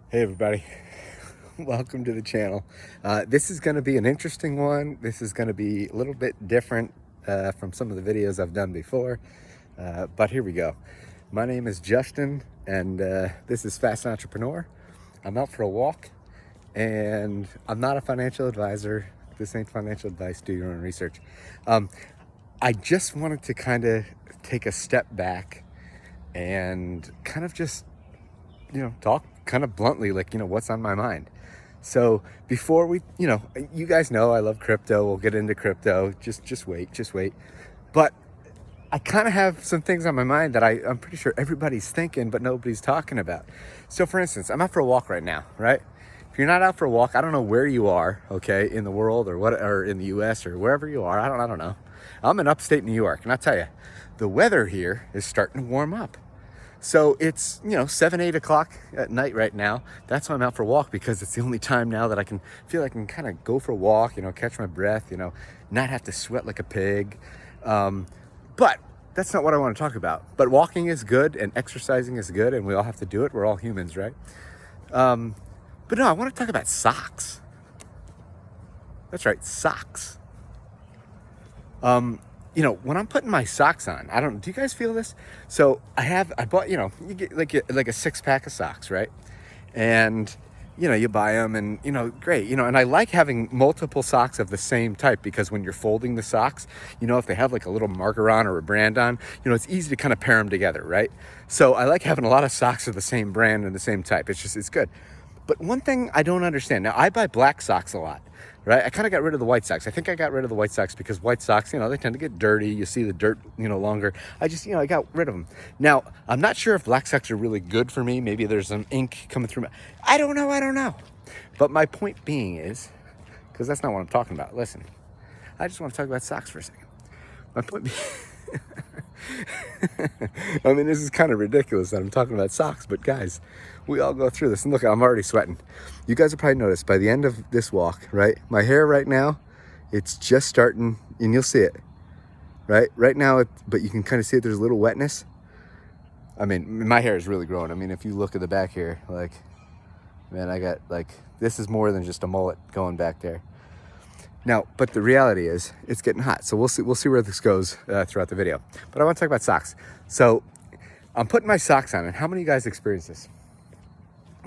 Hey everybody, welcome to the channel. This is going to be an interesting one. This is going to be a little bit different from some of the videos I've done before, but here we go. My name is Justin and this is Fast Entrepreneur. I'm out for a walk and I'm not a financial advisor. This ain't financial advice, do your own research. I just wanted to kind of take a step back and kind of just talk kind of bluntly, like, what's on my mind. So before we, you guys know I love crypto. We'll get into crypto. Just wait. But I kind of have some things on my mind that I'm pretty sure everybody's thinking, but nobody's talking about. So for instance, I'm out for a walk right now, right? If you're not out for a walk, I don't know where you are, okay, in the world or in the US or wherever you are. I don't know. I'm in upstate New York, and I'll tell you, the weather here is starting to warm up. So it's, 7, 8 o'clock at night right now. That's why I'm out for a walk, because it's the only time now that I can feel I can kind of go for a walk, catch my breath, not have to sweat like a pig. But that's not what I want to talk about. But walking is good and exercising is good, and we all have to do it. We're all humans, right? But no, I want to talk about socks. That's right, socks. When I'm putting my socks on, do you guys feel this? So I bought, you get like a 6-pack of socks, right? And, you buy them and, great, and I like having multiple socks of the same type, because when you're folding the socks, if they have like a little marker on or a brand on, it's easy to kind of pair them together, right? So I like having a lot of socks of the same brand and the same type. It's good. But one thing I don't understand, now I buy black socks a lot, right? I kind of got rid of the white socks. I think I got rid of the white socks because white socks, they tend to get dirty. You see the dirt, longer. I got rid of them. Now, I'm not sure if black socks are really good for me. Maybe there's some ink coming through. I don't know. But my point being is, because that's not what I'm talking about. Listen, I just want to talk about socks for a second. My point being, I mean, this is kind of ridiculous that I'm talking about socks, but guys, we all go through this. And look, I'm already sweating. You guys will probably notice by the end of this walk, right? My hair right now, it's just starting, and you'll see it, right? Right now, but you can kind of see it. There's a little wetness. I mean, my hair is really growing. I mean, if you look at the back here, like, man, I got this is more than just a mullet going back there. Now, but the reality is, it's getting hot, so we'll see where this goes throughout the video. But I want to talk about socks. So I'm putting my socks on, and how many of you guys experience this?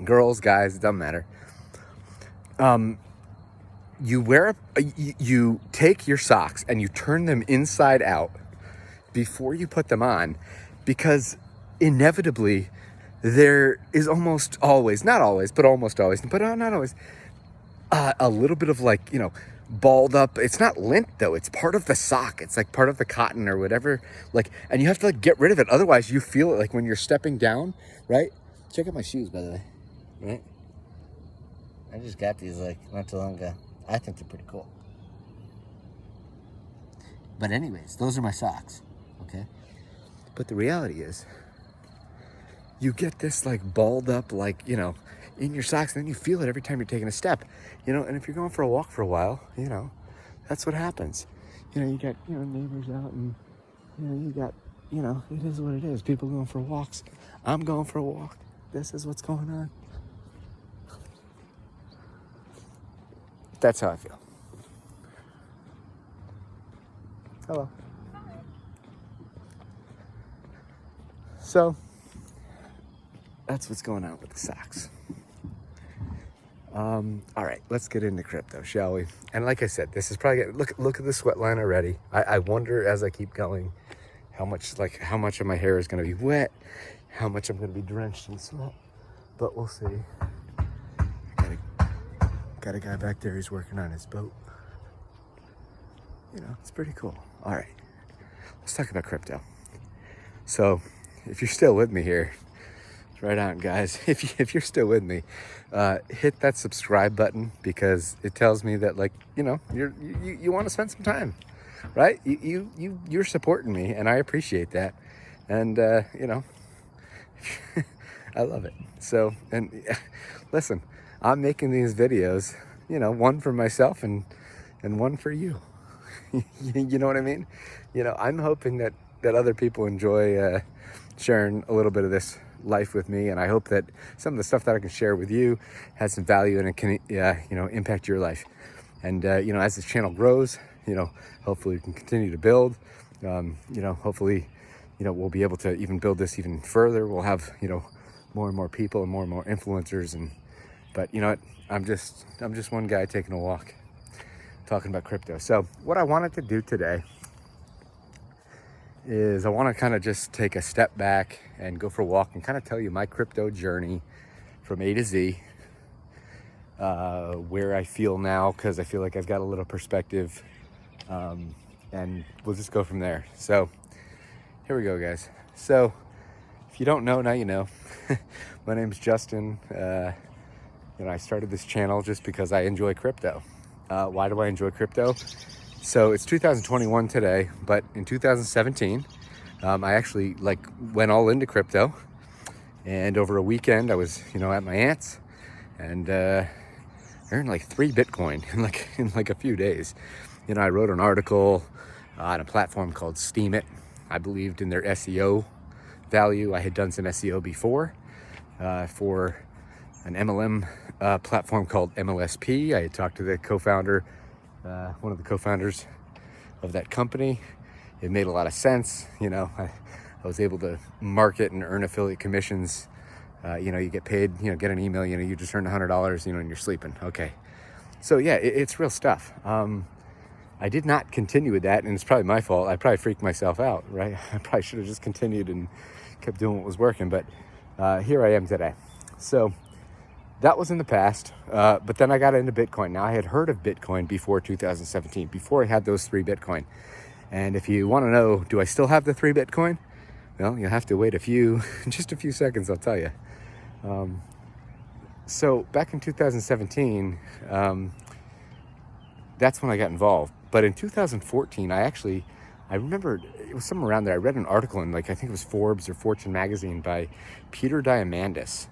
Girls, guys, it doesn't matter. You take your socks and you turn them inside out before you put them on, because inevitably there is almost always, not always, but almost always, but not always, a little bit of balled up. It's not lint though. It's part of the sock. It's like part of the cotton or whatever. And you have to get rid of it. Otherwise you feel it when you're stepping down, right? Check out my shoes, by the way, right? I just got these not too long ago. I think they're pretty cool. But anyways, those are my socks, okay? But the reality is, you get this balled up, in your socks, and then you feel it every time you're taking a step, and if you're going for a walk for a while, that's what happens. You got, neighbors out, and, you got, it is what it is. People going for walks. I'm going for a walk. This is what's going on. That's how I feel. Hello. So, that's what's going on with the socks. All right, let's get into crypto, shall we? And like I said, this is probably look at the sweat line already. I wonder as I keep going how much of my hair is going to be wet, how much I'm going to be drenched in sweat. But we'll see. Got a guy back there. He's working on his boat. It's pretty cool. All right, let's talk about crypto. So, if you're still with me here. Right on, guys. If you're still with me, hit that subscribe button, because it tells me that you want to spend some time, right? You're supporting me, and I appreciate that. And I love it. So, and listen, I'm making these videos, one for myself and one for you. You know what I mean? I'm hoping that other people enjoy sharing a little bit of this life with me, and I hope that some of the stuff that I can share with you has some value and it can, impact your life. And, as this channel grows, hopefully we can continue to build. Hopefully, we'll be able to even build this even further. We'll have, more and more people and more influencers. But you know what? I'm just one guy taking a walk, talking about crypto. So what I wanted to do today is I want to kind of just take a step back and go for a walk and kind of tell you my crypto journey from A to Z, where I feel now, because I feel like I've got a little perspective, and we'll just go from there. So here we go, guys. So if you don't know, now you know. My name's Justin. I started this channel just because I enjoy crypto. Why do I enjoy crypto? So it's 2021 today, but in 2017, I actually went all into crypto. And over a weekend, I was, at my aunt's, and earned like 3 Bitcoin in a few days. I wrote an article on a platform called Steemit. I believed in their SEO value. I had done some SEO before for an MLM platform called MLSP. I had talked to the co-founder, one of the co-founders of that company. It made a lot of sense. I was able to market and earn affiliate commissions. You get paid, get an email, you just earned $100, and you're sleeping. Okay. So yeah, it's real stuff. I did not continue with that, and it's probably my fault. I probably freaked myself out, right? I probably should have just continued and kept doing what was working, but here I am today. So that was in the past, but then I got into Bitcoin. Now, I had heard of Bitcoin before 2017, before I had those 3 Bitcoin. And if you want to know, do I still have the 3 Bitcoin? Well, you'll have to wait just a few seconds, I'll tell you. So back in 2017, that's when I got involved. But in 2014, I remember it was somewhere around there. I read an article in I think it was Forbes or Fortune magazine by Peter Diamandis.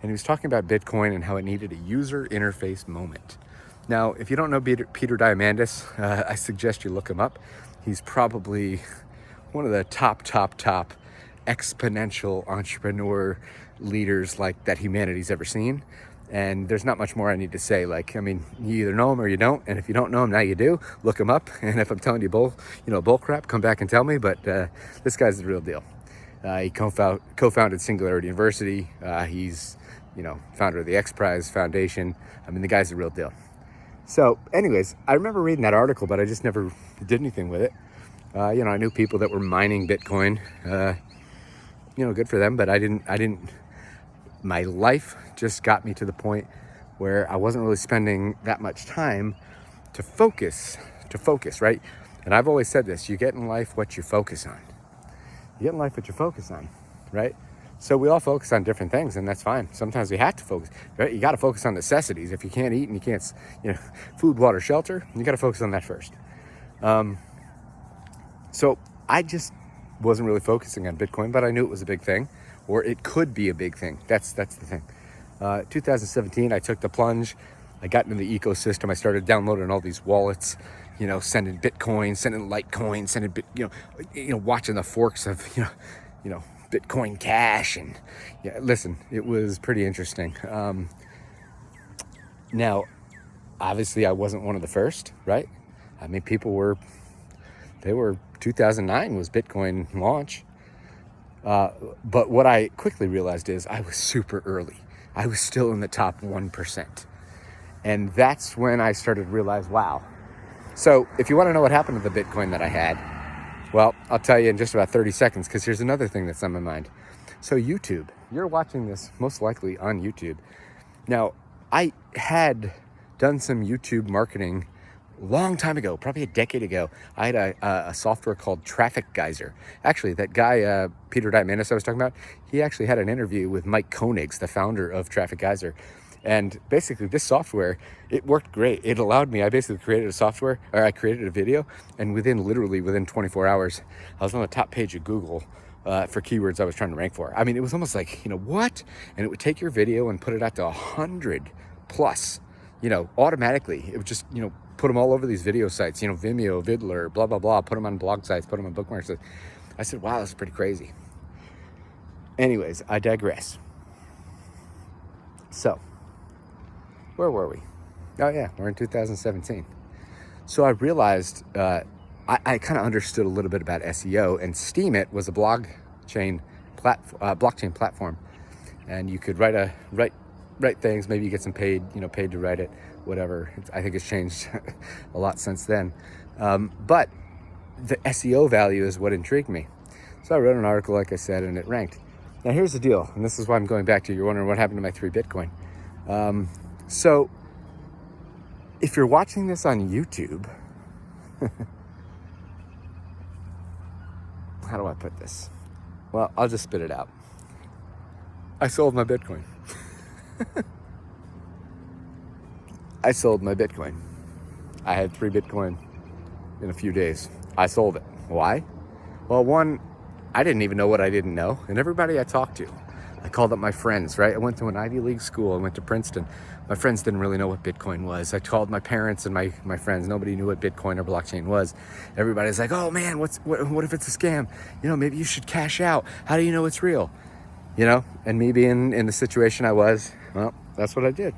And he was talking about Bitcoin and how it needed a user interface moment. Now, if you don't know Peter Diamandis, I suggest you look him up. He's probably one of the top exponential entrepreneur leaders that humanity's ever seen. And there's not much more I need to say. You either know him or you don't. And if you don't know him, now you do. Look him up. And if I'm telling you bull crap, come back and tell me. But this guy's the real deal. He co-founded Singularity University. He's, founder of the X Prize Foundation. The guy's the real deal. So anyways, I remember reading that article, but I just never did anything with it. I knew people that were mining Bitcoin. Good for them, but I didn't. My life just got me to the point where I wasn't really spending that much time to focus, right? And I've always said this, you get in life what you focus on. You get in life what you focus on, right? So we all focus on different things, and that's fine. Sometimes we have to focus, right? You got to focus on necessities. If you can't eat and you can't, food, water, shelter, you got to focus on that first. So I just wasn't really focusing on Bitcoin, but I knew it was a big thing, or it could be a big thing. That's the thing. 2017, I took the plunge. I got into the ecosystem. I started downloading all these wallets, sending Bitcoin, sending Litecoin, watching the forks of, Bitcoin Cash. And yeah, listen, it was pretty interesting. Now, obviously I wasn't one of the first, right? People were 2009 was Bitcoin launch. But what I quickly realized is I was super early. I was still in the top 1%. And that's when I started to realize, wow. So if you want to know what happened to the Bitcoin that I had, well, I'll tell you in just about 30 seconds, because here's another thing that's on my mind. So YouTube, you're watching this most likely on YouTube. Now, I had done some YouTube marketing long time ago, probably a decade ago. I had a software called Traffic Geyser. Actually, that guy, Peter Diamandis I was talking about, he actually had an interview with Mike Koenigs, the founder of Traffic Geyser. And basically this software, it worked great. It allowed me, I basically created I created a video, and within 24 hours, I was on the top page of Google for keywords I was trying to rank for. It was almost like, what? And it would take your video and put it out to 100 plus, automatically. It would just, put them all over these video sites, Vimeo, Vidler, blah, blah, blah, put them on blog sites, put them on bookmark sites. I said, wow, that's pretty crazy. Anyways, I digress. So, where were we? Oh yeah, we're in 2017. So I realized I kind of understood a little bit about SEO, and Steemit was a blockchain platform, and you could write things. Maybe you get some paid to write it, whatever. I think it's changed a lot since then, but the SEO value is what intrigued me. So I wrote an article, like I said, and it ranked. Now here's the deal, and this is why I'm going back to, you're wondering what happened to my 3 Bitcoin. So if you're watching this on YouTube, how do I put this? Well, I'll just spit it out. I sold my Bitcoin. I sold my Bitcoin. I had 3 Bitcoin in a few days. I sold it. Why? Well, one, I didn't even know what I didn't know. And everybody I talked to, I called up my friends, right? I went to an Ivy League school. I went to Princeton. My friends didn't really know what Bitcoin was. I called my parents and my friends. Nobody knew what Bitcoin or blockchain was. Everybody's like, oh man, what if it's a scam? Maybe you should cash out. How do you know it's real? And me being in the situation I was, well, that's what I did.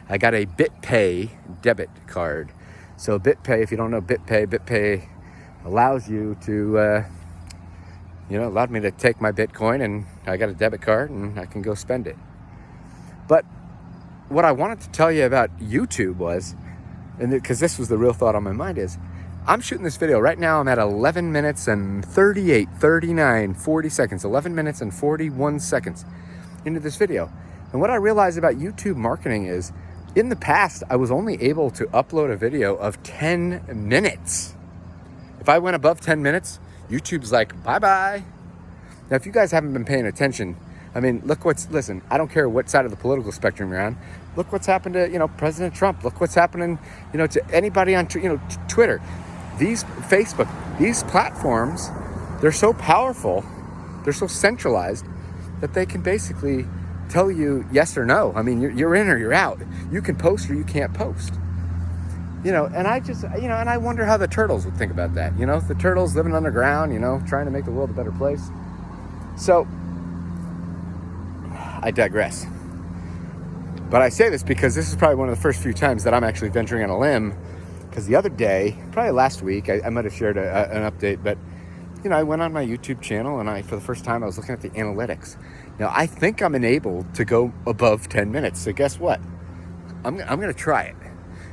I got a BitPay debit card. So BitPay, if you don't know BitPay allows you to, allowed me to take my Bitcoin, and I got a debit card and I can go spend it. But what I wanted to tell you about YouTube was, and because this was the real thought on my mind, is I'm shooting this video right now. I'm at 11 minutes and 38, 39, 40 seconds, 11 minutes and 41 seconds into this video. And what I realized about YouTube marketing is, in the past, I was only able to upload a video of 10 minutes. If I went above 10 minutes, YouTube's like, bye-bye. Now, if you guys haven't been paying attention, listen, I don't care what side of the political spectrum you're on. Look what's happened to, President Trump. Look what's happening, to anybody on, Twitter. Facebook, these platforms, they're so powerful, they're so centralized that they can basically tell you yes or no. I mean, you're in or you're out. You can post or you can't post. And I just, and I wonder how the turtles would think about that. The turtles living underground, trying to make the world a better place. So, I digress. But I say this because this is probably one of the first few times that I'm actually venturing on a limb. Because the other day, probably last week, I might have shared an update, but I went on my YouTube channel, and for the first time, I was looking at the analytics. Now, I think I'm enabled to go above 10 minutes. So guess what? I'm going to try it.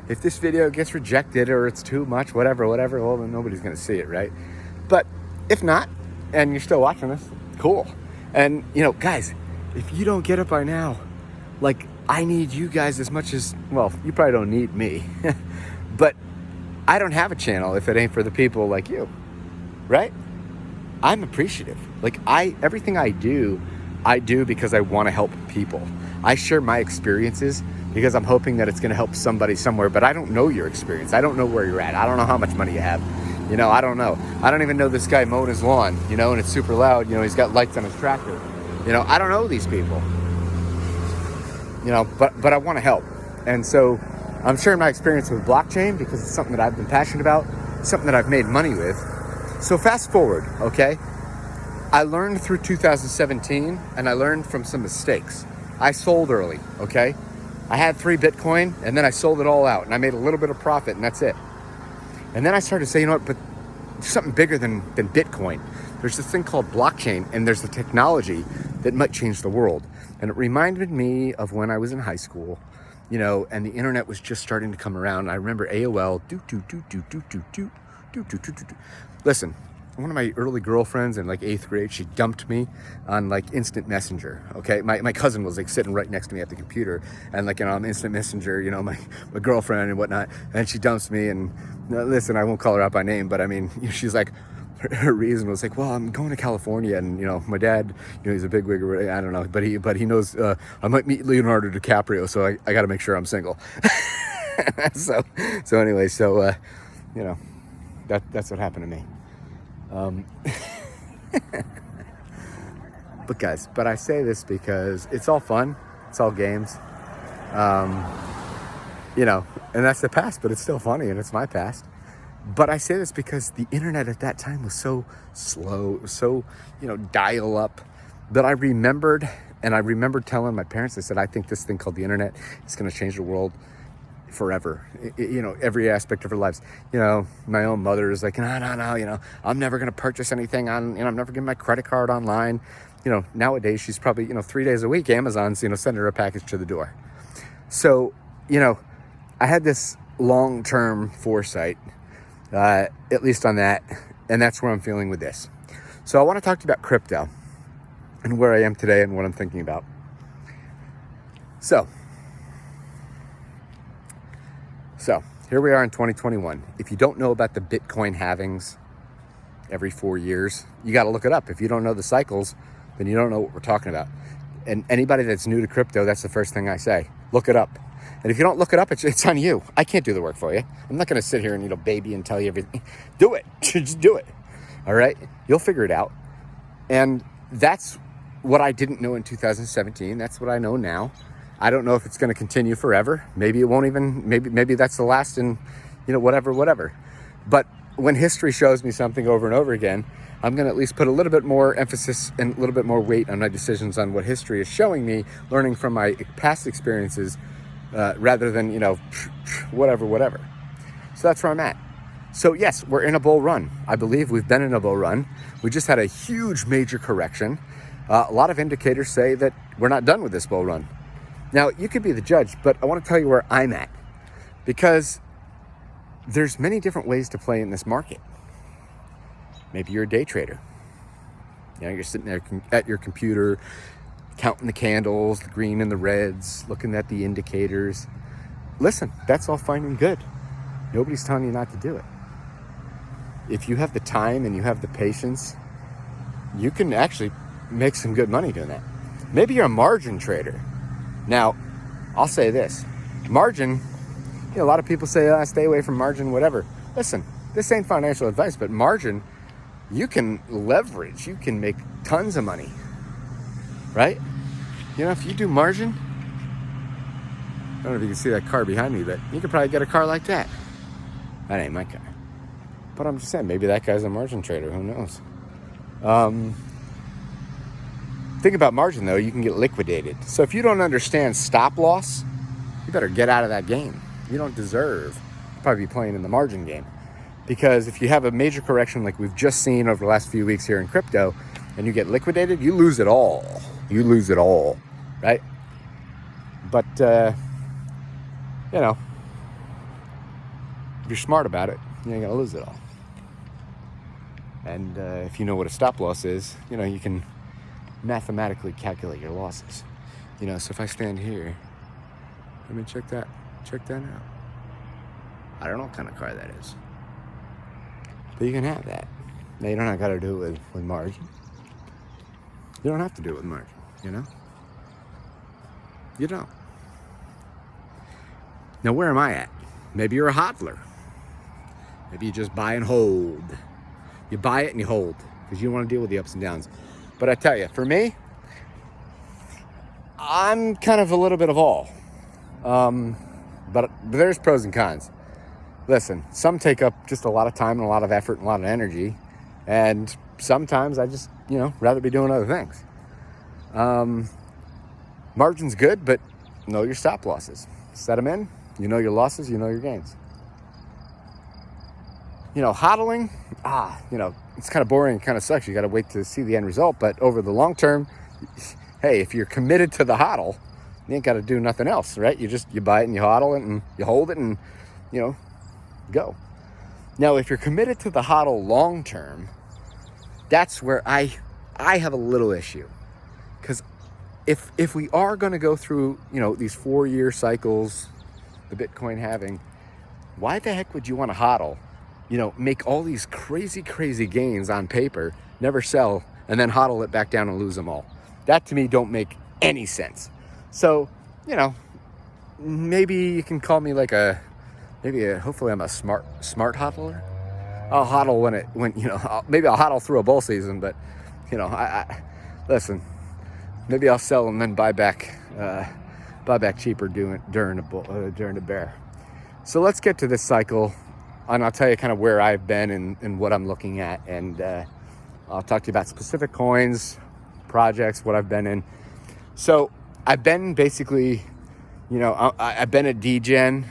If this video gets rejected or it's too much, whatever, well, then nobody's going to see it, right? But if not, and you're still watching this, cool. And, guys, if you don't get it by now, I need you guys as much as, well, you probably don't need me. But I don't have a channel if it ain't for the people like you, right? I'm appreciative. Everything I do because I want to help people. I share my experiences because I'm hoping that it's going to help somebody somewhere, but I don't know your experience. I don't know where you're at. I don't know how much money you have. I don't know. I don't even know this guy mowing his lawn, and it's super loud. He's got lights on his tractor. I don't know these people. But I want to help. And so I'm sharing my experience with blockchain because it's something that I've been passionate about, something that I've made money with. So fast forward, okay? I learned through 2017, and I learned from some mistakes. I sold early, okay? I had 3 Bitcoin, and then I sold it all out, and I made a little bit of profit, and that's it. And then I started to say, but there's something bigger than Bitcoin. There's this thing called blockchain, and there's the technology that might change the world. And it reminded me of when I was in high school, and the internet was just starting to come around. I remember AOL, Listen, one of my early girlfriends in 8th grade, she dumped me on instant messenger. Okay. My cousin was sitting right next to me at the computer, and on instant messenger, my girlfriend and whatnot. And she dumps me, and listen, I won't call her out by name, but I mean, she's her reason was well, I'm going to California, and my dad, he's a bigwig, or I don't know, but he knows I might meet Leonardo DiCaprio, so I got to make sure I'm single. so anyway, that's what happened to me. But I say this because it's all fun, it's all games, and that's the past, but it's still funny, and it's my past. But I say this because the internet at that time was so slow, so, dial up. But I remembered, and I remembered telling my parents, I said, I think this thing called the internet is going to change the world forever. You know, every aspect of our lives. You know, my own mother is like, no, you know, I'm never going to purchase anything on, you know, I'm never getting my credit card online. You know, nowadays she's probably, you know, 3 days a week, Amazon's, you know, sending her a package to the door. So, you know, I had this long-term foresight, at least on that, and that's where I'm feeling with this. So I want to talk to you about crypto and where I am today and what I'm thinking about. So here we are in 2021. If you don't know about the Bitcoin halvings every 4 years, you got to look it up. If you don't know the cycles, then you don't know what we're talking about. And anybody that's new to crypto, that's the first thing I say. Look it up. And if you don't look it up, it's on you. I can't do the work for you. I'm not going to sit here and, you know, baby and tell you everything. Do it. Just do it. All right? You'll figure it out. And that's what I didn't know in 2017. That's what I know now. I don't know if it's going to continue forever. Maybe it won't even, maybe that's the last, and, you know, whatever. But when history shows me something over and over again, I'm going to at least put a little bit more emphasis and a little bit more weight on my decisions on what history is showing me, learning from my past experiences, rather than, you know, whatever. So that's where I'm at. So yes, we're in a bull run. I believe we've been in a bull run. We just had a huge major correction. A lot of indicators say that we're not done with this bull run. Now, you could be the judge, but I want to tell you where I'm at, because there's many different ways to play in this market. Maybe you're a day trader. You know, you're sitting there at your computer, counting the candles, the green and the reds, looking at the indicators. Listen, that's all fine and good. Nobody's telling you not to do it. If you have the time and you have the patience, you can actually make some good money doing that. Maybe you're a margin trader. Now, I'll say this. Margin, you know, a lot of people say, stay away from margin, whatever. Listen, this ain't financial advice, but margin, you can leverage. You can make tons of money, right? You know, if you do margin, I don't know if you can see that car behind me, but you could probably get a car like that. That ain't my car. But I'm just saying, maybe that guy's a margin trader. Who knows? Think about margin, though. You can get liquidated. So if you don't understand stop loss, you better get out of that game. You don't deserve to probably be playing in the margin game. Because if you have a major correction like we've just seen over the last few weeks here in crypto, and you get liquidated, you lose it all. You lose it all, right? But, you know, if you're smart about it, you ain't going to lose it all. And if you know what a stop loss is, you know, you can mathematically calculate your losses. You know, so if I stand here, let me check that out. I don't know what kind of car that is, but you can have that. Now, you don't got to do it with margin. You don't have to do it with margin, you know? You don't. Now, where am I at? Maybe you're a hodler. Maybe you just buy and hold. You buy it and you hold because you don't want to deal with the ups and downs. But I tell you, for me, I'm kind of a little bit of all. But there's pros and cons. Listen, some take up just a lot of time and a lot of effort and a lot of energy. And sometimes I just, you know, rather be doing other things. Margin's good, but know your stop losses. Set them in. You know your losses, you know your gains. You know, hodling, you know, it's kind of boring, kind of sucks. You got to wait to see the end result. But over the long term, hey, if you're committed to the hodl, you ain't got to do nothing else, right? You buy it and you hodl it and you hold it and, you know, go. Now, if you're committed to the hodl long term, that's where I have a little issue. Because if we are going to go through, you know, these 4-year cycles, the Bitcoin halving, why the heck would you want to hodl? You know, make all these crazy gains on paper, never sell, and then hodl it back down and lose them all. That to me don't make any sense. So, you know, maybe you can call me like hopefully I'm a smart hodler. I'll hodl when you know, maybe I'll hodl through a bull season, but, you know, I listen, maybe I'll sell and then buy back cheaper during a bear. So let's get to this cycle. And I'll tell you kind of where I've been and what I'm looking at. And I'll talk to you about specific coins, projects, what I've been in. So I've been basically, I've been a degen,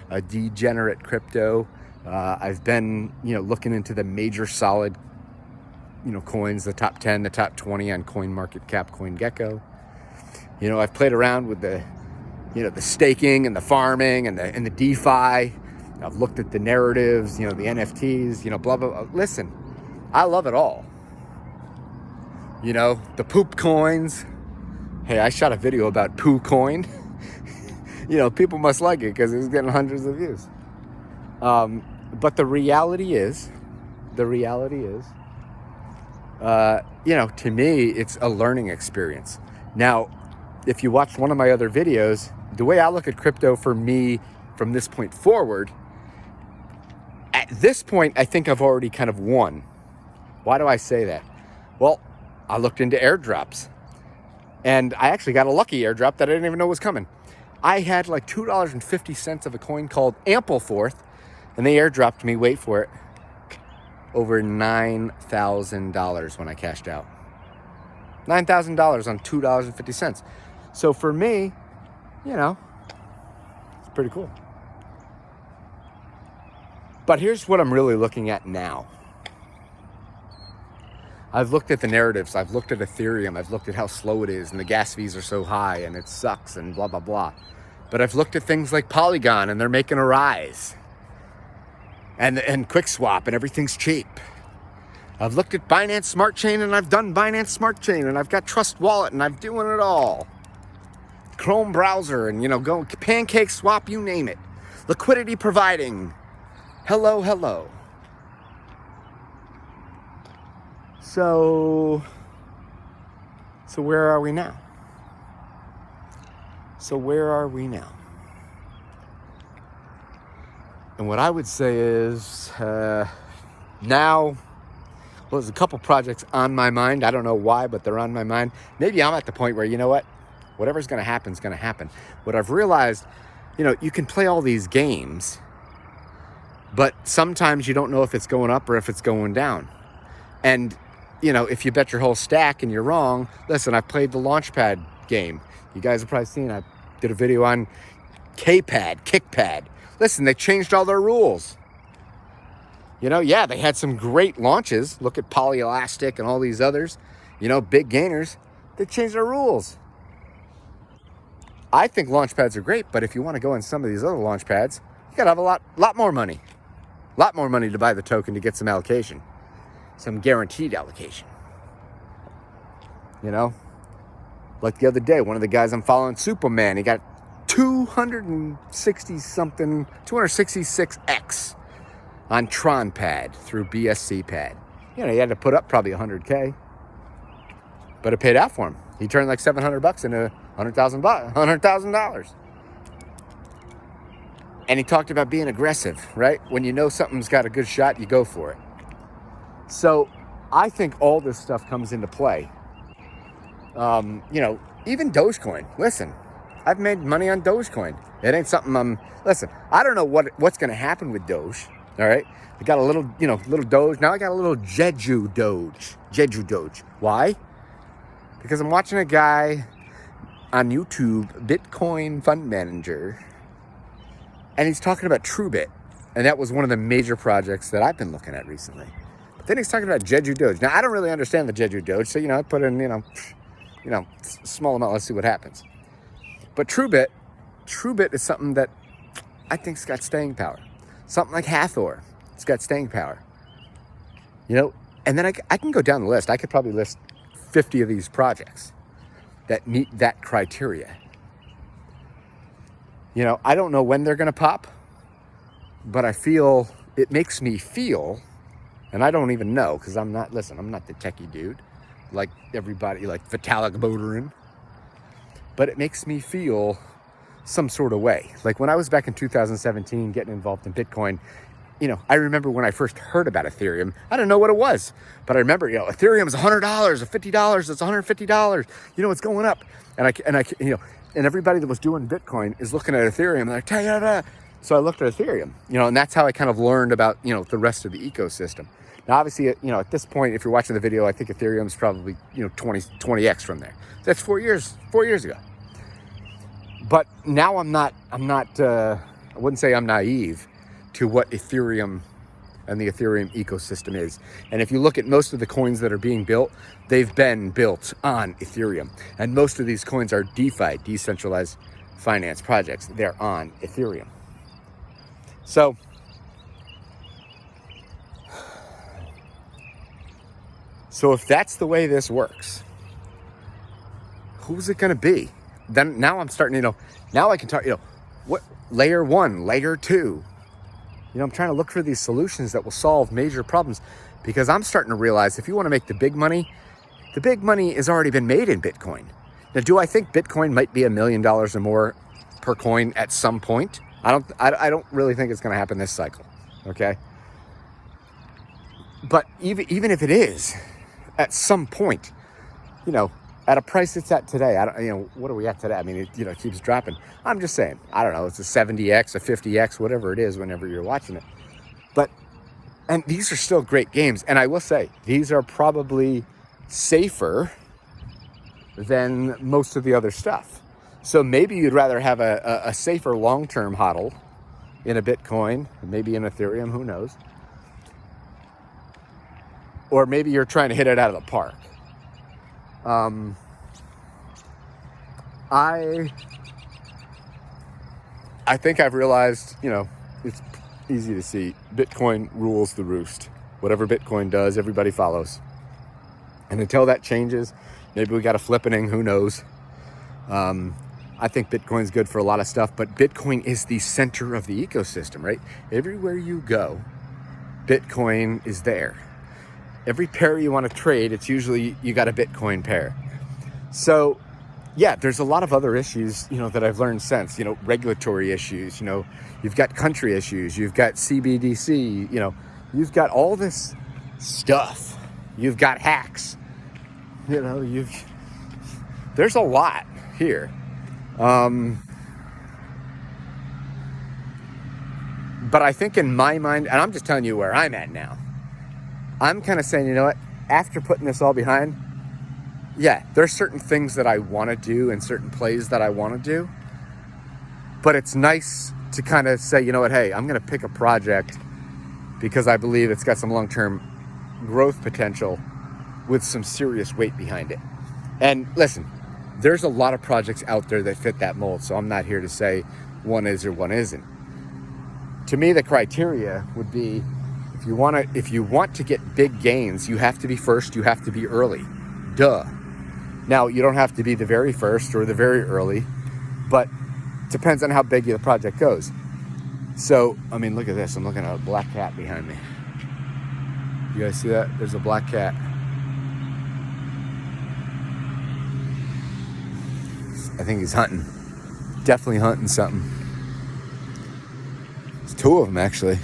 a degenerate crypto. I've been, looking into the major solid, coins, the top 10, the top 20 on CoinMarketCap, CoinGecko. I've played around with the staking and the farming and the DeFi. I've looked at the narratives, the NFTs, blah, blah, blah. Listen, I love it all. The poop coins. Hey, I shot a video about Poo Coin. People must like it because it's getting hundreds of views. But the reality is, to me, it's a learning experience. Now, if you watched one of my other videos, the way I look at crypto for me from this point forward, at this point, I think I've already kind of won. Why do I say that? Well, I looked into airdrops. And I actually got a lucky airdrop that I didn't even know was coming. I had like $2.50 of a coin called Ampleforth, and they airdropped me, wait for it, over $9,000 when I cashed out. $9,000 on $2.50. So for me, it's pretty cool. But here's what I'm really looking at now. I've looked at the narratives. I've looked at Ethereum. I've looked at how slow it is and the gas fees are so high and it sucks and blah, blah, blah. But I've looked at things like Polygon and they're making a rise. And QuickSwap and everything's cheap. I've looked at Binance Smart Chain and I've done Binance Smart Chain and I've got Trust Wallet and I'm doing it all. Chrome browser and, go Pancake Swap, you name it. Liquidity providing. Hello. So where are we now? And what I would say is now, there's a couple projects on my mind. I don't know why, but they're on my mind. Maybe I'm at the point where, whatever's going to happen is going to happen. What I've realized, you can play all these games, but sometimes you don't know if it's going up or if it's going down. And if you bet your whole stack and you're wrong, listen, I've played the Launchpad game. You guys have probably seen, I did a video on Kickpad. Listen, they changed all their rules. They had some great launches. Look at Polyelastic and all these others, big gainers. They changed their rules. I think Launchpads are great, but if you want to go in some of these other Launchpads, you got to have a lot more money. A lot more money to buy the token to get some allocation. Some guaranteed allocation. Like the other day, one of the guys I'm following, Superman, he got 266X on TronPad through BSC Pad. He had to put up probably $100K, but it paid out for him. He turned like $700 into $100,000. And he talked about being aggressive, right? When you know something's got a good shot, you go for it. So I think all this stuff comes into play. Even Dogecoin. Listen, I've made money on Dogecoin. It ain't something listen, I don't know what's going to happen with Doge. All right. I got a little Doge. Now I got a little Jeju Doge. Why? Because I'm watching a guy on YouTube, Bitcoin Fund Manager, and he's talking about TrueBit. And that was one of the major projects that I've been looking at recently. Then he's talking about Jeju Doge. Now, I don't really understand the Jeju Doge, so, I put in, small amount. Let's see what happens. But TrueBit is something that I think's got staying power. Something like Hathor, it's got staying power. And then I can go down the list. I could probably list 50 of these projects that meet that criteria. I don't know when they're going to pop, but it makes me feel, and I don't even know, because I'm not the techie dude, like everybody, like Vitalik Buterin, but it makes me feel some sort of way. Like when I was back in 2017 getting involved in Bitcoin, I remember when I first heard about Ethereum, I didn't know what it was, but I remember, Ethereum is $100 or $50, it's $150, it's going up. And everybody that was doing Bitcoin is looking at Ethereum and they're like, So I looked at Ethereum, and that's how I kind of learned about, the rest of the ecosystem. Now, obviously, at this point, if you're watching the video, I think Ethereum's probably, 20x from there. That's 4 years ago. But now I'm not, I wouldn't say I'm naive to what Ethereum and the Ethereum ecosystem is. And if you look at most of the coins that are being built, they've been built on Ethereum. And most of these coins are DeFi, decentralized finance projects. They're on Ethereum. So if that's the way this works, who's it going to be? Then now I'm starting, now I can talk, what layer 1, layer 2. I'm trying to look for these solutions that will solve major problems, because I'm starting to realize if you want to make the big money has already been made in Bitcoin. Now, do I think Bitcoin might be $1 million or more per coin at some point? I don't really think it's going to happen this cycle. Okay. But even if it is, at some point, at a price it's at today, what are we at today? I mean, it keeps dropping. I'm just saying, I don't know, it's a 70x, a 50x, whatever it is, whenever you're watching it. And these are still great games. And I will say, these are probably safer than most of the other stuff. So maybe you'd rather have a safer long-term hodl in a Bitcoin, maybe in Ethereum, who knows? Or maybe you're trying to hit it out of the park. I think I've realized, it's easy to see. Bitcoin rules the roost. Whatever Bitcoin does, everybody follows. And until that changes, maybe we got a flippening, who knows? I think Bitcoin's good for a lot of stuff, but Bitcoin is the center of the ecosystem, right? Everywhere you go, Bitcoin is there. Every pair you want to trade, it's usually you got a Bitcoin pair. So, yeah, there's a lot of other issues, that I've learned since, regulatory issues, you've got country issues, you've got CBDC, you've got all this stuff. You've got hacks, there's a lot here. But I think in my mind, and I'm just telling you where I'm at now, I'm kind of saying, you know what, after putting this all behind, yeah, there's certain things that I want to do and certain plays that I want to do. But it's nice to kind of say, you know what, hey, I'm going to pick a project because I believe it's got some long-term growth potential with some serious weight behind it. And listen, there's a lot of projects out there that fit that mold. So I'm not here to say one is or one isn't. To me, the criteria would be, if you want to get big gains, you have to be first, you have to be early. Duh. Now, you don't have to be the very first or the very early, but it depends on how big the project goes. So, I mean, look at this. I'm looking at a black cat behind me. You guys see that? There's a black cat. I think he's hunting. Definitely hunting something. There's two of them, actually.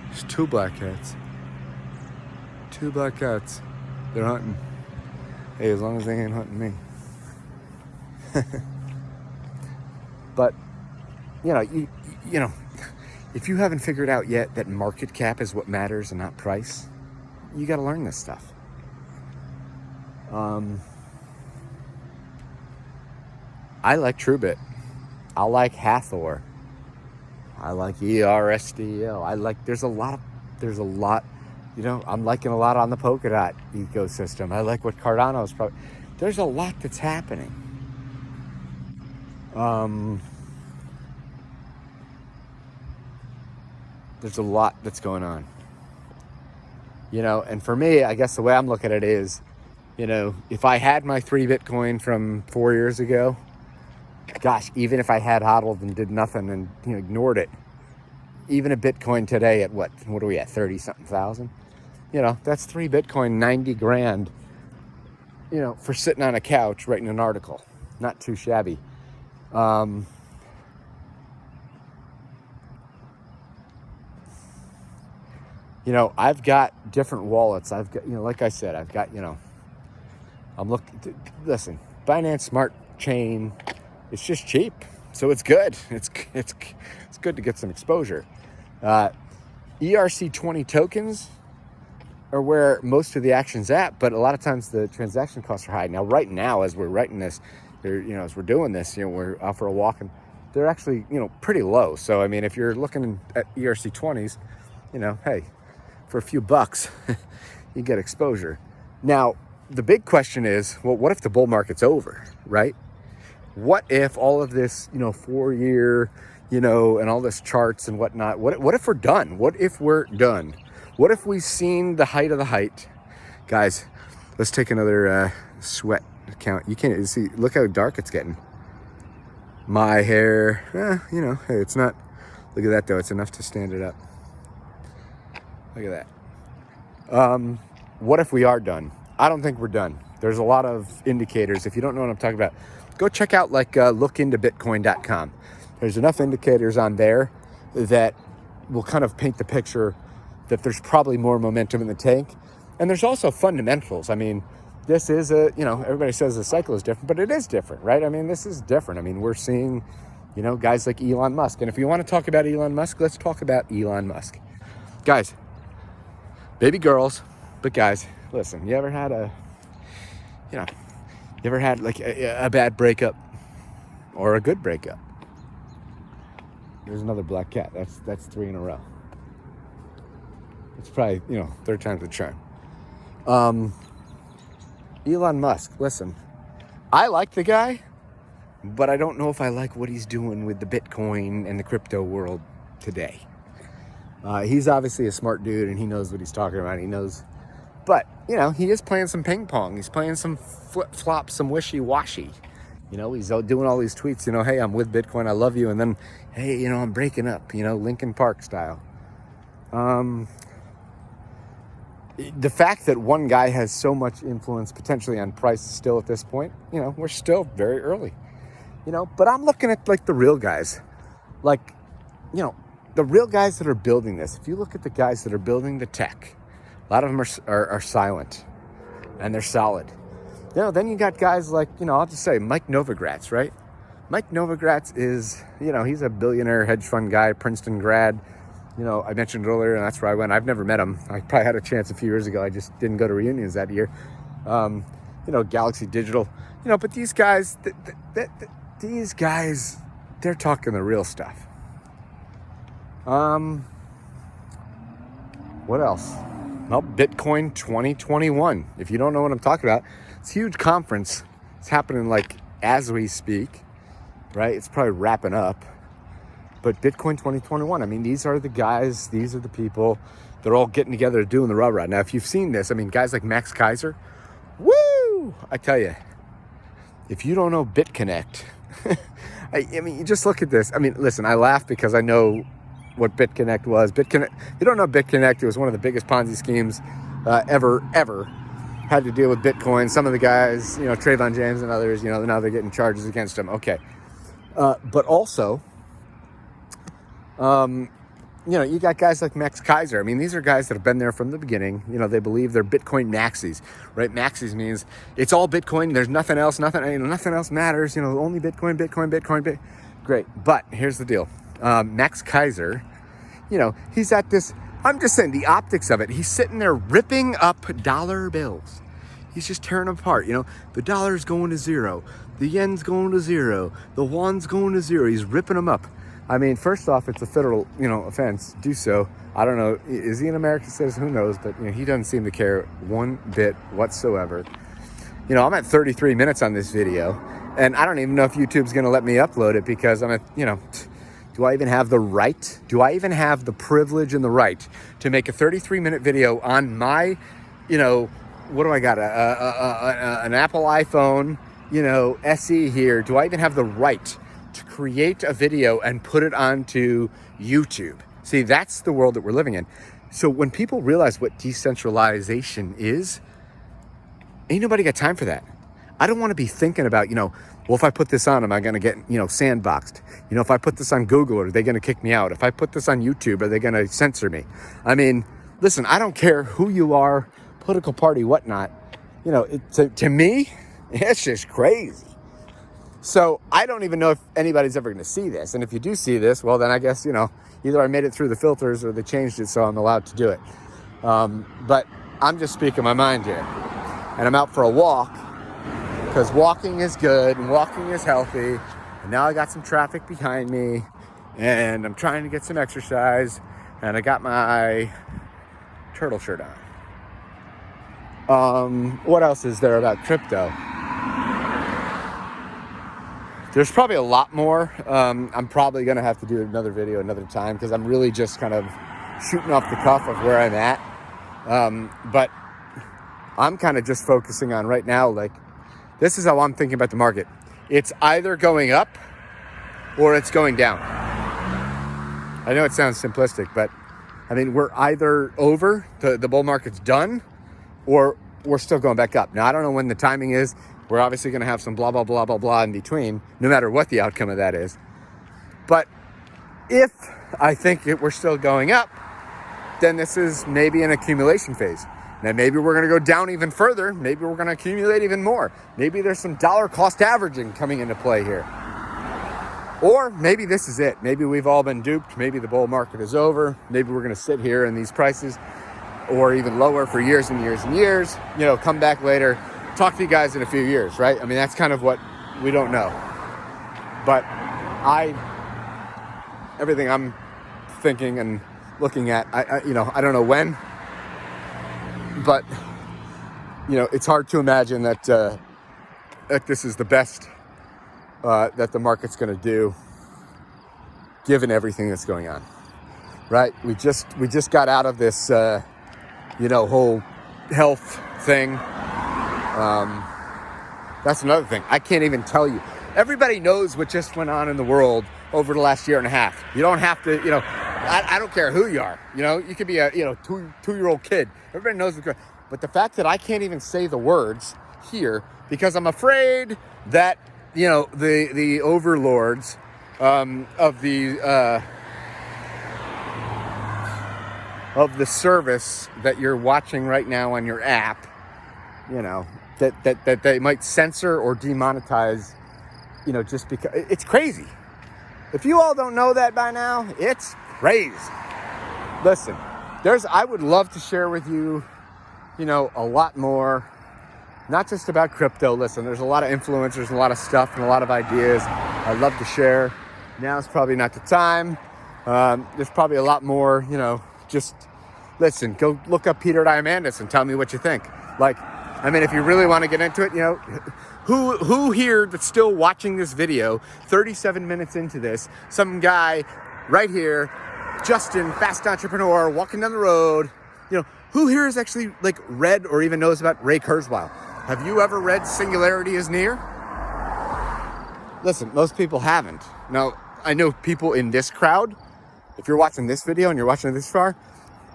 There's two black cats. Two black cats. They're hunting. Hey, as long as they ain't hunting me. But, if you haven't figured out yet that market cap is what matters and not price, you got to learn this stuff. I like TrueBit. I like Hathor. I like ERSDL. There's a lot, I'm liking a lot on the Polkadot ecosystem. I like what Cardano's probably, there's a lot that's happening. There's a lot that's going on. And for me, I guess the way I'm looking at it is, if I had my 3 Bitcoin from 4 years ago, gosh, even if I had hodled and did nothing and ignored it, even a Bitcoin today at what are we at, 30-something thousand? That's 3 Bitcoin, 90 grand, for sitting on a couch writing an article. Not too shabby. I've got different wallets. I've got, like I said, I've got, listen, Binance Smart Chain, it's just cheap. So it's good. It's good to get some exposure. ERC20 tokens are where most of the action's at, but a lot of times the transaction costs are high. Now, right now, as we're writing this, as we're doing this, we're out for a walk, and they're actually, pretty low. So, I mean, if you're looking at ERC20s, hey, for a few bucks, you get exposure. Now, the big question is, well, what if the bull market's over, right? What if all of this, 4-year, and all this charts and whatnot, what if we're done? What if we're done? What if we've seen the height of the height? Guys, let's take another sweat count. You can't see, look how dark it's getting. My hair, hey, it's not, look at that though, it's enough to stand it up. Look at that. What if we are done? I don't think we're done. There's a lot of indicators. If you don't know what I'm talking about, go check out lookintobitcoin.com. There's enough indicators on there that will kind of paint the picture that there's probably more momentum in the tank. And there's also fundamentals. I mean, this is everybody says the cycle is different, but it is different, right? I mean, this is different. I mean, we're seeing, guys like Elon Musk. And if you want to talk about Elon Musk, let's talk about Elon Musk. Guys, baby girls, but guys, listen, you ever had a bad breakup or a good breakup? There's another black cat. That's 3 in a row. It's probably, third time's the charm. Elon Musk, listen, I like the guy, but I don't know if I like what he's doing with the Bitcoin and the crypto world today. He's obviously a smart dude and he knows what he's talking about. He knows, but, he is playing some ping pong. He's playing some flip-flop, some wishy-washy. He's doing all these tweets, hey, I'm with Bitcoin, I love you. And then, hey, I'm breaking up, Linkin Park style. The fact that one guy has so much influence potentially on price still at this point, we're still very early, but I'm looking at the real guys, the real guys that are building this. If you look at the guys that are building the tech, a lot of them are silent and they're solid. Then you got guys like, I'll just say Mike Novogratz, right? Mike Novogratz is, he's a billionaire hedge fund guy, Princeton grad. I mentioned earlier, and that's where I went. I've never met him. I probably had a chance a few years ago. I just didn't go to reunions that year. Galaxy Digital. But these guys, these guys, they're talking the real stuff. What else? Well, Bitcoin 2021. If you don't know what I'm talking about, it's a huge conference. It's happening as we speak, right? It's probably wrapping up. But Bitcoin 2021, I mean, these are the guys, these are the people. They're all getting together doing the rah-rah. Now, if you've seen this, I mean, guys like Max Kaiser, woo! I tell you, if you don't know BitConnect, I mean, you just look at this. I mean, listen, I laugh because I know what BitConnect was. BitConnect, you don't know BitConnect, it was one of the biggest Ponzi schemes ever. Had to deal with Bitcoin. Some of the guys, Trayvon James and others, now they're getting charges against them. Okay. But also, you got guys like Max Kaiser. I mean, these are guys that have been there from the beginning. They believe they're Bitcoin maxis, right? Maxis means it's all Bitcoin. There's nothing else. Nothing else matters. Only Bitcoin. Great. But here's the deal. Max Kaiser, he's at this, I'm just saying the optics of it. He's sitting there ripping up dollar bills. He's just tearing them apart. The dollar's going to zero. The yen's going to zero. The won's going to zero. He's ripping them up. I mean, first off, it's a federal, offense. Do so. I don't know. Is he an American citizen? Who knows? But he doesn't seem to care one bit whatsoever. I'm at 33 minutes on this video, and I don't even know if YouTube's going to let me upload it because I'm at, do I even have the right? Do I even have the privilege and the right to make a 33-minute video on my, what do I got? An Apple iPhone, SE here. Do I even have the right to create a video and put it onto YouTube? See, that's the world that we're living in. So when people realize what decentralization is, ain't nobody got time for that. I don't want to be thinking about, well, if I put this on, am I going to get, sandboxed? If I put this on Google, are they going to kick me out? If I put this on YouTube, are they going to censor me? I mean, listen, I don't care who you are, political party, whatnot. To me, it's just crazy. So I don't even know if anybody's ever going to see this. And if you do see this, well, then I guess, either I made it through the filters or they changed it so I'm allowed to do it. But I'm just speaking my mind here. And I'm out for a walk because walking is good and walking is healthy. And now I got some traffic behind me and I'm trying to get some exercise and I got my turtle shirt on. What else is there about crypto? There's probably a lot more. I'm probably going to have to do another video another time because I'm really just kind of shooting off the cuff of where I'm at. But I'm kind of just focusing on right now, like, this is how I'm thinking about the market. It's either going up or it's going down. I know it sounds simplistic, but I mean, we're either over, the bull market's done, or we're still going back up. Now, I don't know when the timing is. We're obviously going to have some blah, blah, blah, blah, blah in between, no matter what the outcome of that is. But if I think we're still going up, then this is maybe an accumulation phase. Now, maybe we're going to go down even further. Maybe we're going to accumulate even more. Maybe there's some dollar cost averaging coming into play here. Or maybe this is it. Maybe we've all been duped. Maybe the bull market is over. Maybe we're going to sit here in these prices or even lower for years and years and years. Come back later. Talk to you guys in a few years, right? I mean, that's kind of what we don't know. But everything I'm thinking and looking at, I don't know when, but it's hard to imagine that this is the best that the market's going to do, given everything that's going on, right? We just got out of this, whole health thing. That's another thing. I can't even tell you. Everybody knows what just went on in the world over the last year and a half. You don't have to, I don't care who you are. You could be a, two-year-old kid. Everybody knows what's going on. But the fact that I can't even say the words here because I'm afraid that, the overlords of the service that you're watching right now on your app, that they might censor or demonetize, just because it's crazy. If you all don't know that by now, it's crazy. Listen, I would love to share with you, a lot more, not just about crypto. Listen, there's a lot of influencers and a lot of stuff and a lot of ideas I'd love to share. Now is probably not the time. There's probably a lot more, just listen, go look up Peter Diamandis and tell me what you think. If you really want to get into it, who here that's still watching this video, 37 minutes into this, some guy right here, Justin, fast entrepreneur, walking down the road, who here has actually read or even knows about Ray Kurzweil? Have you ever read Singularity is Near? Listen, most people haven't. Now, I know people in this crowd, if you're watching this video and you're watching it this far,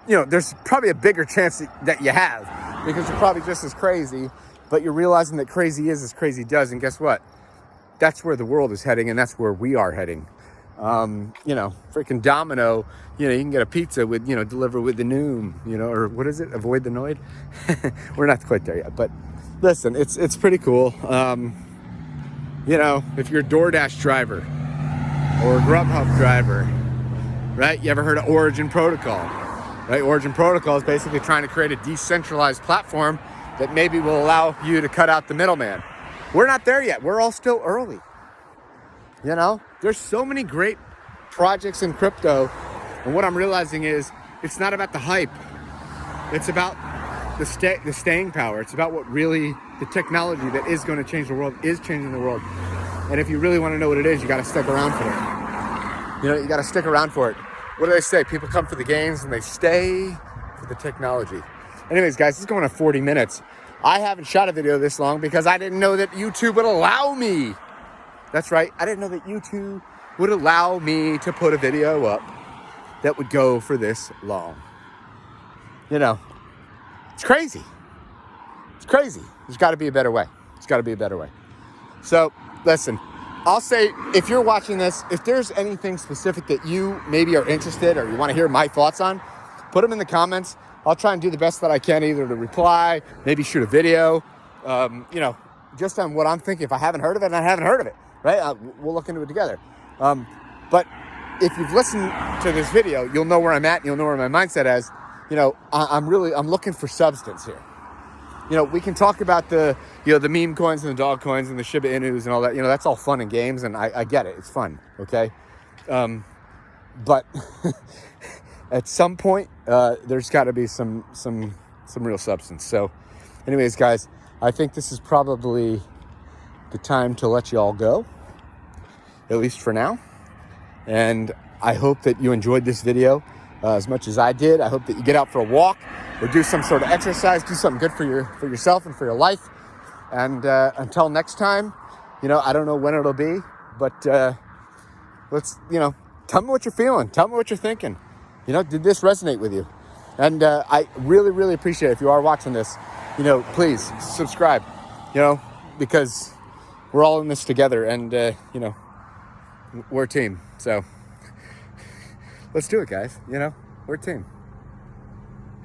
there's probably a bigger chance that you have because you're probably just as crazy, but you're realizing that crazy is as crazy does. And guess what? That's where the world is heading, and that's where we are heading. Freaking Domino, you can get a pizza with, deliver with the Noom, or what is it? Avoid the Noid. We're not quite there yet, but listen, it's pretty cool. If you're a DoorDash driver or a Grubhub driver, right? You ever heard of Origin Protocol? Right? Origin Protocol is basically trying to create a decentralized platform that maybe will allow you to cut out the middleman. We're not there yet. We're all still early. There's so many great projects in crypto. And what I'm realizing is it's not about the hype. It's about the staying power. It's about what really the technology that is going to change the world is changing the world. And if you really want to know what it is, you got to stick around for it. You got to stick around for it. What do they say? People come for the gains and they stay for the technology. Anyways, guys, this is going on 40 minutes. I haven't shot a video this long because I didn't know that YouTube would allow me. That's right. I didn't know that YouTube would allow me to put a video up that would go for this long. It's crazy. It's crazy. There's got to be a better way. So, listen. I'll say, if you're watching this, if there's anything specific that you maybe are interested or you want to hear my thoughts on, put them in the comments. I'll try and do the best that I can, either to reply, maybe shoot a video, just on what I'm thinking. If I haven't heard of it, I haven't heard of it. right? We'll look into it together. But if you've listened to this video, you'll know where I'm at. You'll know where my mindset is. You know, I'm looking for substance here. You know, we can talk about the meme coins and the dog coins and the Shiba Inus and all that. You know, that's all fun and games, and I get it. It's fun, okay? But at some point, there's got to be some real substance. So, anyways, guys, I think this is probably the time to let you all go, at least for now. And I hope that you enjoyed this video as much as I did. I hope that you get out for a walk or do some sort of exercise, do something good for yourself and for your life. And until next time, you know, I don't know when it'll be, but let's, you know, tell me what you're feeling. Tell me what you're thinking. You know, did this resonate with you? And I really, really appreciate it. If you are watching this, you know, please subscribe, you know, because we're all in this together, and, you know, we're a team. So let's do it, guys. You know, we're a team.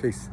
Peace.